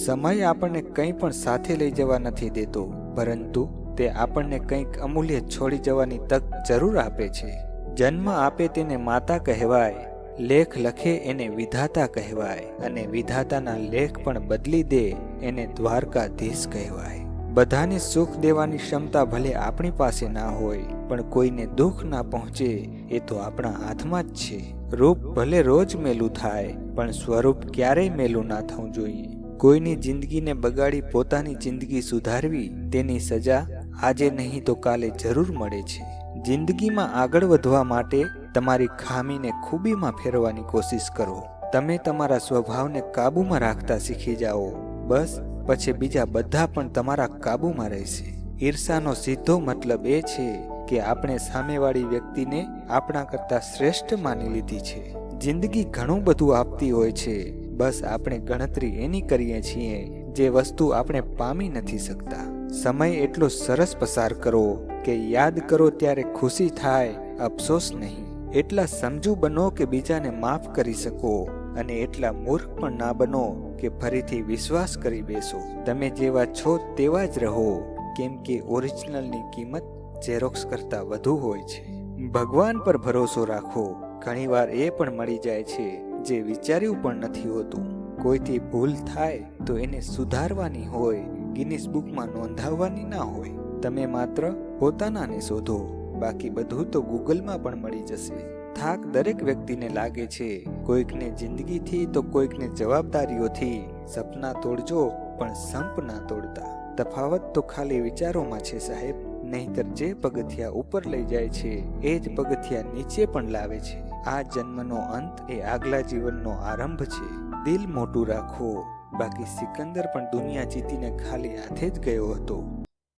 સમય આપણને કંઈ પણ સાથે લઈ જવા નથી દેતો, પરંતુ તે આપણને કંઈક અમૂલ્ય છોડી જવાની તક જરૂર આપે છે. જન્મ આપે તેને માતા કહેવાય, લેખ લખે એને વિધાતા કહેવાય, અને વિધાતાના લેખ પણ બદલી દે એને દ્વારકાધીશ કહેવાય. બધાને સુખ દેવાની ક્ષમતા ભલે આપણી પાસે ના હોય, પણ કોઈને દુઃખ ના પહોંચે એ તો આપણા હાથમાં જ છે. રૂપ ભલે રોજ મેલું થાય, પણ સ્વરૂપ ક્યારેય મેલું ના થવું જોઈએ. કોઈની જિંદગીને બગાડી પોતાની જિંદગી સુધારવી, તેની સજા આજે નહીં તો કાલે જરૂર મળે છે. જિંદગીમાં આગળ વધવા માટે તમારી ખામીને ખૂબીમાં ફેરવવાની કોશિશ કરો. તમે તમારા સ્વભાવને કાબૂમાં રાખતા શીખી જાઓ, બસ પછી બીજા બધા પણ તમારા કાબૂમાં રહેશે. ઈર્ષાનો સીધો મતલબ એ છે કે આપણે સામેવાળી વ્યક્તિને આપણા કરતાં શ્રેષ્ઠ માની લીધી છે. જિંદગી ઘણું બધું આપતી હોય છે, બસ આપણે ગણતરી એની કરીએ છીએ જે વસ્તુ આપણે પામી નથી શકતા. સમય એટલો સરસ પસાર કરો કે યાદ કરો ત્યારે ખુશી થાય, અફસોસ નહીં. એટલા સમજુ બનો કે બીજાને માફ કરી શકો, અને એટલા મૂર્ખ પણ ના બનો કે ફરીથી વિશ્વાસ કરી બેસો. તમે જેવા છો તેવા જ રહો, કેમ કે ઓરિજિનલની કિંમત ઝેરોક્સ કરતાં વધુ હોય છે. ભગવાન પર ભરોસો રાખો, ઘણીવાર એ પણ મળી જાય છે જે વિચાર્યું પણ નથી હોતું. કોઈથી ભૂલ થાય તો એને સુધારવાની હોય, ગિનિસ બુકમાં નોંધાવવાની ના હોય. તમે માત્ર પોતાનાને શોધો, બાકી બધું તો ગૂગલમાં પણ મળી જશે. થાક દરેક વ્યક્તિને લાગે છે, કોઈકને જિંદગીથી તો કોઈકને જવાબદારીઓથી. સપના તોડજો પણ સંપ ના તોડતા. તફાવત તો ખાલી વિચારોમાં છે સાહેબ, નહીતર જે પગથિયા ઉપર લઈ જાય છે એ જ પગથિયા નીચે પણ લાવે છે. આ જન્મનો અંત એ આગલા જીવનનો આરંભ છે. દિલ મોટું રાખો, બાકી સિકંદર પણ દુનિયા જીતીને ખાલી હાથે જ ગયો હતો.